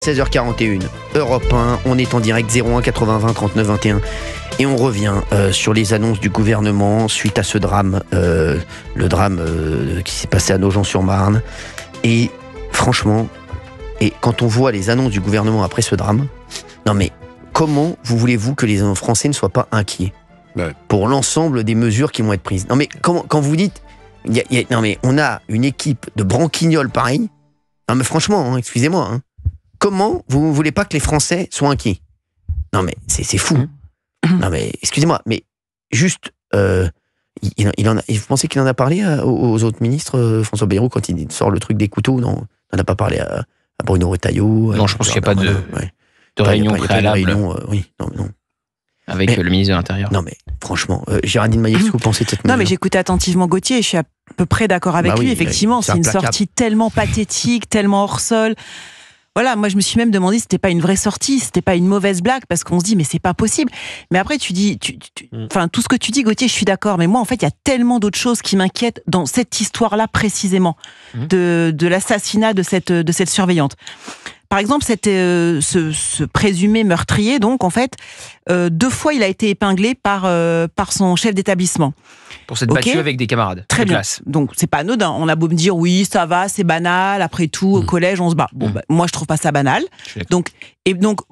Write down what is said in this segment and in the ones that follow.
16h41, Europe 1, on est en direct 01 80 20 39 21 et on revient sur les annonces du gouvernement suite à ce drame, le drame qui s'est passé à Nogent-sur-Marne. Et franchement, et quand on voit les annonces du gouvernement après ce drame, non mais comment voulez-vous que les Français ne soient pas inquiets pour l'ensemble des mesures qui vont être prises? Non mais quand vous dites, non mais on a une équipe de branquignoles pareil, non mais franchement, excusez-moi, comment vous ne voulez pas que les Français soient inquiets? Non mais c'est fou. Non mais excusez-moi, mais juste, vous pensez qu'il en a parlé aux autres ministres, François Bayrou, quand il sort le truc des couteaux? Non, il n'en a pas parlé à Bruno Retailleau. Non, je pense qu'il n'y a pas de réunion préalable. Oui, non. Avec le ministre de l'Intérieur. Non mais franchement, Géraldine Maillet, qu'est-ce que vous pensez de cette mesure? Non mais j'écoutais attentivement Gauthier et je suis à peu près d'accord avec lui. Effectivement, c'est une sortie tellement pathétique, tellement hors sol. Voilà, moi je me suis même demandé si c'était pas une vraie sortie, si c'était pas une mauvaise blague, parce qu'on se dit mais c'est pas possible. Mais après tu dis, enfin tout ce que tu dis Gauthier, je suis d'accord, mais moi en fait il y a tellement d'autres choses qui m'inquiètent dans cette histoire-là précisément de l'assassinat de cette surveillante. Par exemple, ce présumé meurtrier, donc en fait, 2 fois il a été épinglé par son chef d'établissement. Pour s'être battu avec des camarades. Très bien. Classe. Donc c'est pas anodin. On a beau me dire oui, ça va, c'est banal. Après tout, au collège, on se bat. Bon, moi je trouve pas ça banal. Donc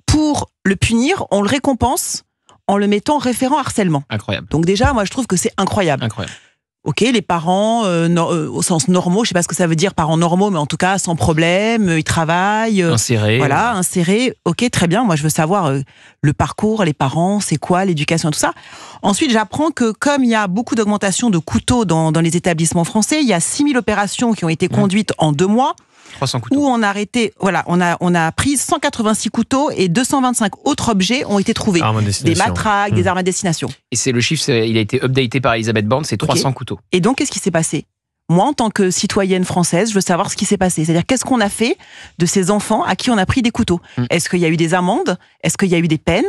pour le punir, on le récompense en le mettant référent harcèlement. Incroyable. Donc déjà, moi je trouve que c'est incroyable. Incroyable. Ok, les parents, au sens normaux, je sais pas ce que ça veut dire parents normaux, mais en tout cas sans problème, ils travaillent. Insérés. Voilà, insérés. Ok, très bien. Moi, je veux savoir le parcours, les parents, c'est quoi, l'éducation, tout ça. Ensuite, j'apprends que comme il y a beaucoup d'augmentation de couteaux dans les établissements français, il y a 6000 opérations qui ont été conduites en 2 mois. 300 couteaux. Où on a arrêté, voilà, on a pris 186 couteaux et 225 autres objets ont été trouvés. Des matraques, des armes à destination. Et c'est le chiffre, il a été updaté par Elisabeth Borne, c'est 300 couteaux. Et donc, qu'est-ce qui s'est passé? Moi, en tant que citoyenne française, je veux savoir ce qui s'est passé. C'est-à-dire, qu'est-ce qu'on a fait de ces enfants à qui on a pris des couteaux? Est-ce qu'il y a eu des amendes? Est-ce qu'il y a eu des peines?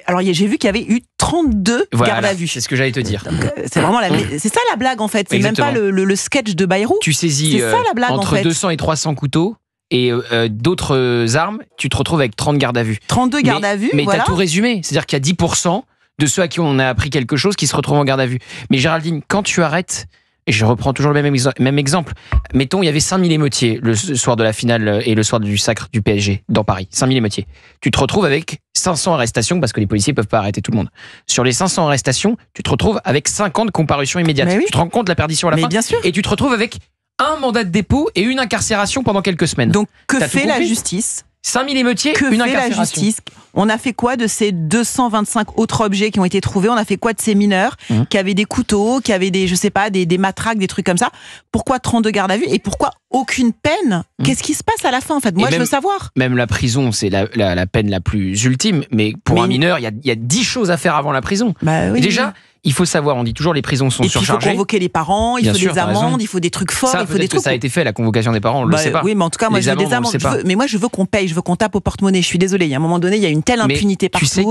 Alors, j'ai vu qu'il y avait eu 32 gardes à vue. C'est ce que j'allais te dire. Donc, c'est vraiment c'est ça la blague, en fait. C'est même pas le sketch de Bayrou. Tu saisis ça, la blague, entre en fait. 200 et 300 couteaux et d'autres armes, tu te retrouves avec 30 gardes à vue. 32 gardes à vue, mais voilà. t'as tout résumé. C'est-à-dire qu'il y a 10% de ceux à qui on a appris quelque chose qui se retrouvent en garde à vue. Mais Géraldine, quand tu arrêtes... Et je reprends toujours le même exemple. Mettons, il y avait 5000 émeutiers le soir de la finale et le soir du sacre du PSG dans Paris. 5000 émeutiers. Tu te retrouves avec 500 arrestations parce que les policiers ne peuvent pas arrêter tout le monde. Sur les 500 arrestations, tu te retrouves avec 50 comparutions immédiates. Oui. Tu te rends compte de la perdition à la fin. Bien sûr. Et tu te retrouves avec un mandat de dépôt et une incarcération pendant quelques semaines. Donc, que fait la justice? 5000 émeutiers, que une fait incarcération. La justice? On a fait quoi de ces 225 autres objets qui ont été trouvés? On a fait quoi de ces mineurs qui avaient des couteaux, qui avaient des, je sais pas, des matraques, des trucs comme ça? Pourquoi 32 gardes à vue? Et pourquoi aucune peine? Qu'est-ce qui se passe à la fin, en fait? Moi, je veux savoir. Même la prison, c'est la peine la plus ultime. Mais pour un mineur, il y a 10 choses à faire avant la prison. Oui, déjà, il faut savoir, on dit toujours les prisons sont surchargées. Il faut convoquer les parents, il faut des amendes, il faut des trucs forts, il faut des trucs. Ça a été fait, la convocation des parents, on le sait pas. Oui, mais en tout cas, moi, je veux des amendes. Mais moi, je veux qu'on paye, je veux qu'on tape au porte-monnaie. Je suis désolée, il y a un moment donné, il y a une telle impunité partout. Tu sais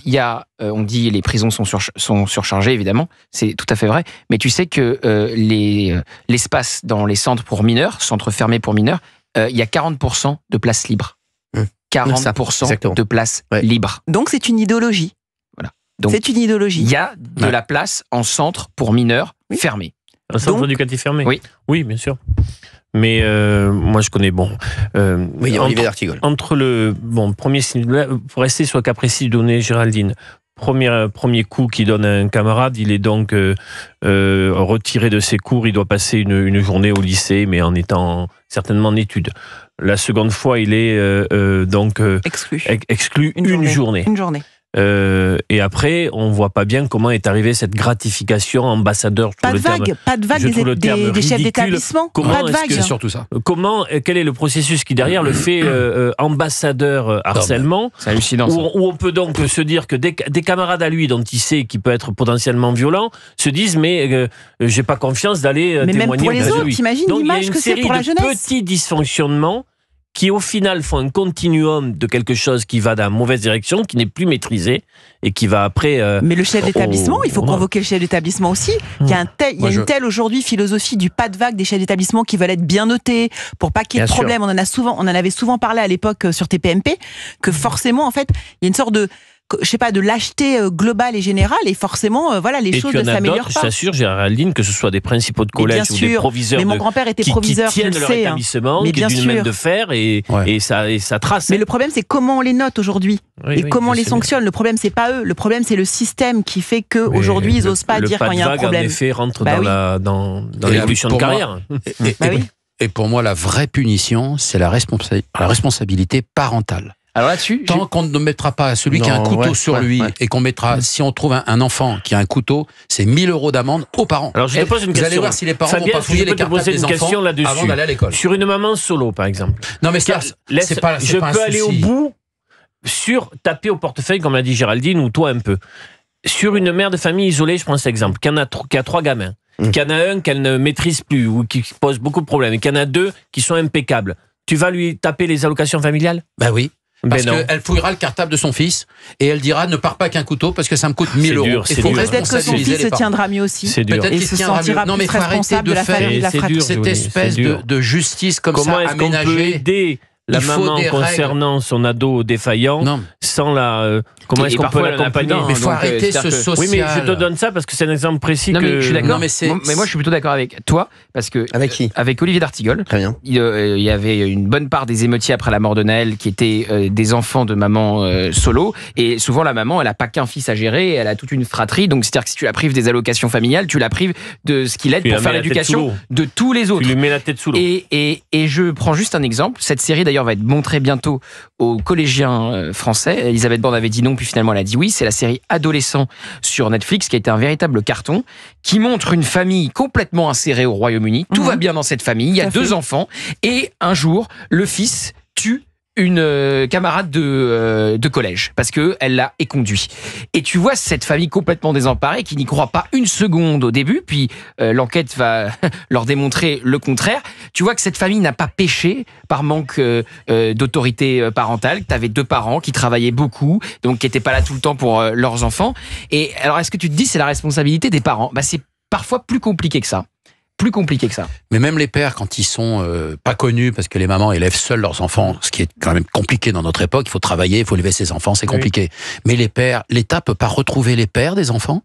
il y a, on dit les prisons sont surchargées, évidemment, c'est tout à fait vrai. Mais tu sais que l'espace dans les centres pour mineurs, centres fermés pour mineurs, il y a 40% de places libres. 40% de places libres. Donc c'est une idéologie. Donc, c'est une idéologie. Il y a de la place en centre pour mineurs fermés. Un centre éducatif fermé? Oui, bien sûr. Mais moi, je connais, Olivier d'Artigol. Entre premier signe, pour rester sur le cas précis donné, Géraldine, premier coup qu'il donne à un camarade, il est donc retiré de ses cours, il doit passer une journée au lycée, mais en étant certainement en études. La seconde fois, il est exclu une journée. Une journée. Et après, on voit pas bien comment est arrivée cette gratification ambassadeur. Pas de vague des chefs d'établissement. Pas de vague. C'est surtout ça. Quel est le processus qui derrière le fait ambassadeur harcèlement? C'est hallucinant. Où on peut donc se dire que des camarades à lui dont il sait qu'il peut être potentiellement violent se disent mais j'ai pas confiance d'aller témoigner. Mais même pour les autres, t'imagines l'image que c'est pour la jeunesse. Il y a une série de petits dysfonctionnements qui au final font un continuum de quelque chose qui va dans la mauvaise direction, qui n'est plus maîtrisé et qui va après... Mais le chef d'établissement, il faut convoquer le chef d'établissement aussi. Il y a, une telle aujourd'hui philosophie du pas de vague des chefs d'établissement qui veulent être bien notés pour pas qu'il y ait de problème. On en avait souvent parlé à l'époque sur TPMP, que forcément, en fait, il y a une sorte de... je sais pas, de lâcheté globale et générale, et forcément, voilà, les choses ne s'améliorent pas. Je t'assure, Géraldine, que ce soit des principaux de collège ou des proviseurs, mais mon grand-père était proviseur, qui tiennent leur établissement, qui est d'une main de fer, et ça trace. Mais le problème, c'est comment on les note aujourd'hui, et comment on les sanctionne. Le problème, c'est pas eux. Le problème, c'est le système qui fait qu'aujourd'hui, ils n'osent pas dire quand il y a un problème. Le pas de vague, en effet, rentre dans l'évolution de carrière. Et pour moi, la vraie punition, c'est la responsabilité parentale. Alors là-dessus, tant qu'on ne mettra pas celui qui a un couteau sur lui et qu'on mettra, si on trouve un enfant qui a un couteau, c'est 1 000 € d'amende aux parents. Alors je te pose une question. Vous allez voir si les parents vont pas fouiller les cartables des enfants avant d'aller à l'école. Sur une maman solo, par exemple. Non mais ça, c'est pas je peux aller au bout sur taper au portefeuille, comme l'a dit Géraldine, ou toi un peu. Sur une mère de famille isolée, je prends cet exemple, qui a 3 gamins, qu'il y en a un qu'elle ne maîtrise plus ou qui pose beaucoup de problèmes, et qu'il y en a 2 qui sont impeccables. Tu vas lui taper les allocations familiales ? Ben oui. Parce qu'elle fouillera le cartable de son fils et elle dira ne pars pas qu'un couteau parce que ça me coûte 1 000 €. Peut-être que son fils se tiendra mieux aussi. Peut-être qu'il se sentira plus responsable de la famille de la fratrie. Cette espèce de justice comme ça aménagée. Comment est-ce qu'on peut aider la maman concernant son ado défaillant sans la... Comment est-ce qu'on peut l'accompagner ? Mais il faut arrêter ce social. Oui, mais je te donne ça parce que c'est un exemple précis. Non, mais je suis d'accord. Mais moi, je suis plutôt d'accord avec toi parce que avec qui ? Avec Olivier d'Artigol. Très bien. Il y avait une bonne part des émeutiers après la mort de Naël qui étaient des enfants de maman solo. Et souvent, la maman, elle a pas qu'un fils à gérer, elle a toute une fratrie. Donc, c'est-à-dire que si tu la prives des allocations familiales, tu la prives de ce qu'il aide pour faire l'éducation de tous les autres. Tu lui mets la tête sous l'eau. Et je prends juste un exemple. Cette série, d'ailleurs, va être montrée bientôt aux collégiens français. Elisabeth Borne avait dit non, puis finalement, elle a dit oui. C'est la série Adolescents sur Netflix qui a été un véritable carton, qui montre une famille complètement insérée au Royaume-Uni. Tout va bien dans cette famille. Il y a 2 enfants. Et un jour, le fils tue une camarade de collège parce que elle l'a éconduit. Et tu vois cette famille complètement désemparée qui n'y croit pas une seconde au début, puis l'enquête va leur démontrer le contraire. Tu vois que cette famille n'a pas péché par manque d'autorité parentale, que tu avais 2 parents qui travaillaient beaucoup, donc qui n'étaient pas là tout le temps pour leurs enfants. Et alors est-ce que tu te dis c'est la responsabilité des parents ? C'est parfois plus compliqué que ça. Plus compliqué que ça. Mais même les pères, quand ils sont pas connus, parce que les mamans élèvent seuls leurs enfants, ce qui est quand même compliqué dans notre époque, il faut travailler, il faut élever ses enfants, c'est compliqué. Mais les pères, l'État peut pas retrouver les pères des enfants.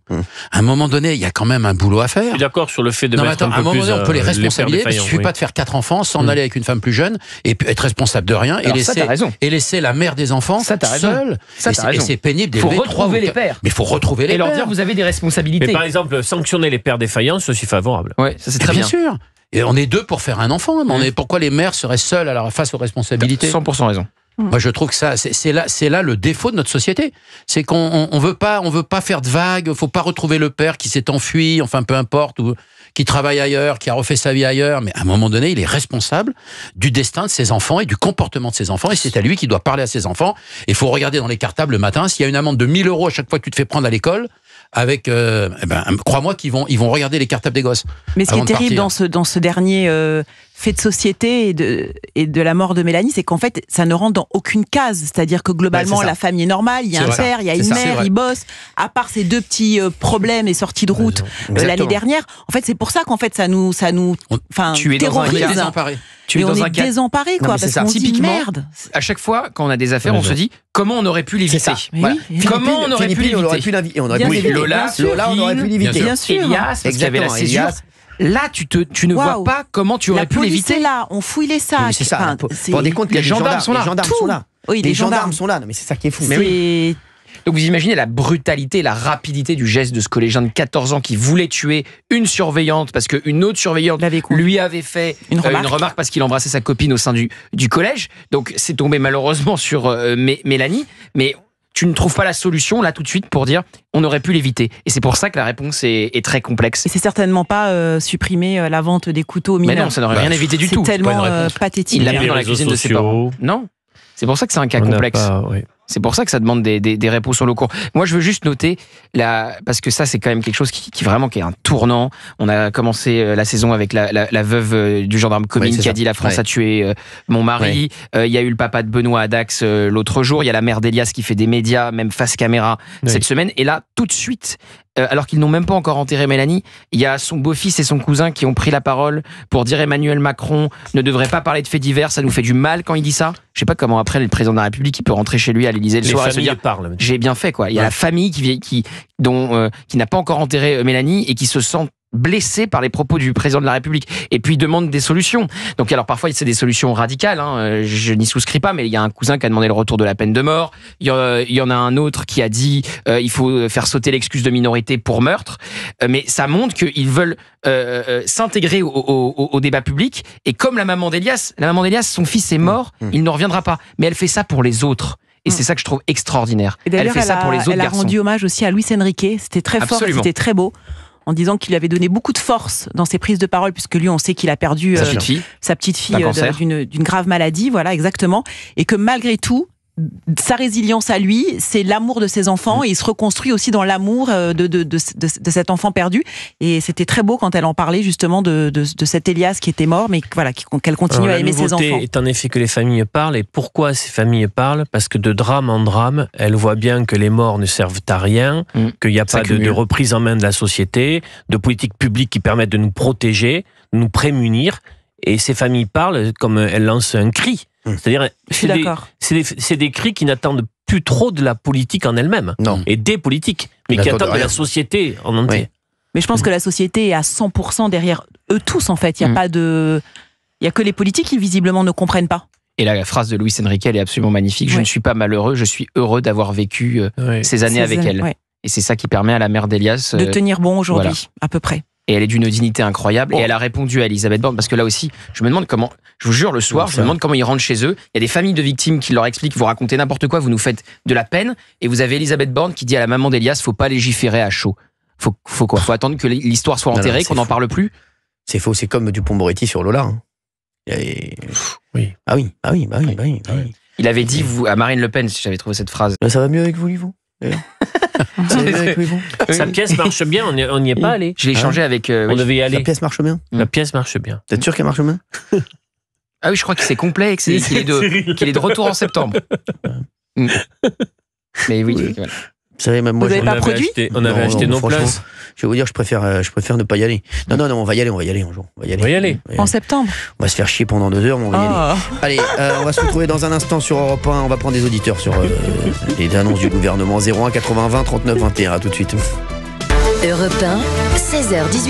À un moment donné, il y a quand même un boulot à faire. Je suis d'accord sur le fait de mettre un peu plus... À un moment donné, on peut les responsabiliser, parce qu'il suffit pas de faire 4 enfants, s'en aller avec une femme plus jeune, et être responsable de rien, et laisser la mère des enfants seule. Et c'est pénible d'élever 3 ou 4. Il faut retrouver les pères. Mais il faut retrouver les pères. Et leur dire, vous avez des responsabilités. Mais par exemple, sanctionner les pères défaillants, c'est aussi favorable. Ouais, ça c'est très bien. Bien sûr. Et on est 2 pour faire un enfant. Mais pourquoi les mères seraient seules face aux responsabilités ? 100% raison. Moi, je trouve que ça, c'est là le défaut de notre société. C'est qu'on veut pas faire de vagues. Faut pas retrouver le père qui s'est enfui, enfin peu importe, ou qui travaille ailleurs, qui a refait sa vie ailleurs. Mais à un moment donné, il est responsable du destin de ses enfants et du comportement de ses enfants. Et c'est à lui qui doit parler à ses enfants. Il faut regarder dans les cartables le matin. S'il y a une amende de 1 000 € à chaque fois que tu te fais prendre à l'école, avec, crois-moi qu'ils vont regarder les cartables des gosses. Mais ce qui est terrible dans ce dernier fait de société et de la mort de Mélanie, c'est qu'en fait, ça ne rentre dans aucune case. C'est-à-dire que globalement, la famille est normale, il y a un père, il y a une mère, ils bossent. À part ces 2 petits problèmes et sorties de route l'année dernière, en fait, c'est pour ça qu'en fait, ça nous terrorise. Tu es dans un cas désemparé, quoi, parce qu'on se dit merde. À chaque fois, quand on a des affaires, on se dit comment on aurait pu l'éviter. Comment on aurait pu l'éviter. Lola, on aurait pu l'éviter. Bien sûr. Elias, parce qu'il y avait la césure. Là, tu ne vois pas comment tu aurais pu l'éviter. Là, on fouille les sacs. C'est ça. Vous vous rendez compte que les gendarmes sont là. Oui, les gendarmes sont là. Non, mais c'est ça qui est fou. Mais oui. Donc vous imaginez la brutalité, la rapidité du geste de ce collégien de 14 ans qui voulait tuer une surveillante parce qu'une autre surveillante lui avait fait une remarque parce qu'il embrassait sa copine au sein du collège. Donc c'est tombé malheureusement sur Mélanie. Mais tu ne trouves pas la solution là tout de suite pour dire on aurait pu l'éviter. Et c'est pour ça que la réponse est très complexe. Et c'est certainement pas supprimer la vente des couteaux aux mineurs. Mais non, ça n'aurait rien évité du tout. C'est tellement pathétique. Il l'a mis dans la cuisine de ses parents. Non. C'est pour ça que c'est un cas complexe. C'est pour ça que ça demande des réponses sur le cours. Moi, je veux juste noter, parce que ça, c'est quand même quelque chose qui est un tournant. On a commencé la saison avec la veuve du gendarme Comines qui a dit « La France a tué mon mari ». Il y a eu le papa de Benoît à Dax l'autre jour. Il y a la mère d'Elias qui fait des médias, même face caméra, cette semaine. Et là, tout de suite, alors qu'ils n'ont même pas encore enterré Mélanie, il y a son beau-fils et son cousin qui ont pris la parole pour dire Emmanuel Macron ne devrait pas parler de faits divers, ça nous fait du mal quand il dit ça. Je sais pas comment après le président de la République il peut rentrer chez lui à l'Élysée le soir et se dire j'ai bien fait quoi. Il y a la famille qui n'a pas encore enterré Mélanie et qui se sent blessé par les propos du président de la République et puis demande des solutions. Donc alors parfois c'est des solutions radicales, je n'y souscris pas, mais il y a un cousin qui a demandé le retour de la peine de mort, il y en a un autre qui a dit il faut faire sauter l'excuse de minorité pour meurtre, mais ça montre qu'ils veulent s'intégrer au débat public, et comme la maman d'Elias, son fils est mort, il ne reviendra pas, mais elle fait ça pour les autres. Et c'est ça que je trouve extraordinaire. Et d'ailleurs, elle fait ça pour les autres garçons. Elle a rendu hommage aussi à Luis Enrique, c'était très fort, c'était très beau, en disant qu'il lui avait donné beaucoup de force dans ses prises de parole, puisque lui, on sait qu'il a perdu sa petite fille d'une grave maladie, voilà, exactement, et que malgré tout, sa résilience à lui, c'est l'amour de ses enfants, et il se reconstruit aussi dans l'amour de cet enfant perdu. Et c'était très beau quand elle en parlait justement de cet Elias qui était mort, mais voilà, qu'elle continue à aimer ses enfants. La nouveauté est en effet que les familles parlent. Et pourquoi ces familles parlent ? Parce que de drame en drame, elles voient bien que les morts ne servent à rien, qu'il n'y a pas de reprise en main de la société, de politiques publiques qui permettent de nous protéger, de nous prémunir. Et ces familles parlent comme elles lancent un cri. C'est-à-dire, c'est des cris qui n'attendent plus trop de la politique en elle-même, et des politiques, mais qui attendent de la société en entier. Mais je pense que la société est à 100% derrière eux tous, en fait. Il n'y a il y a que les politiques qui visiblement ne comprennent pas. Et la phrase de Luis Enrique, elle est absolument magnifique. Je ne suis pas malheureux, je suis heureux d'avoir vécu ces années avec elle. Et c'est ça qui permet à la mère d'Elias de tenir bon aujourd'hui, à peu près. Et elle est d'une dignité incroyable. Et elle a répondu à Elisabeth Borne, parce que là aussi, je me demande comment, je vous jure, le soir, je me demande comment ils rentrent chez eux. Il y a des familles de victimes qui leur expliquent, vous racontez n'importe quoi, vous nous faites de la peine. Et vous avez Elisabeth Borne qui dit à la maman d'Elias, faut pas légiférer à chaud. Faut quoi ? Faut attendre que l'histoire soit enterrée, qu'on n'en parle plus. C'est faux, c'est comme Dupond-Moretti sur Lola. Oui. Ah oui. Il avait dit à Marine Le Pen, si j'avais trouvé cette phrase. Ça va mieux avec vous, Livon, d'ailleurs. Sa pièce marche bien, on n'y est pas allé. Je l'ai échangé avec. On devait y aller. La pièce marche bien. La pièce marche bien. T'es sûr qu'elle marche bien? Ah oui, je crois que c'est complet et qu'il est de retour en septembre. Mais oui. Voilà. Vous savez, même moi, vous n'avez pas produit? On avait acheté nos places. Je vais vous dire, je préfère ne pas y aller. Non, on va y aller un jour. On va y aller. En septembre. On va se faire chier pendant 2 heures, mais on va y aller. Allez, on va se retrouver dans un instant sur Europe 1. On va prendre des auditeurs sur les annonces du gouvernement. 01 80 20 39 21. À tout de suite. Europe 1, 16h18.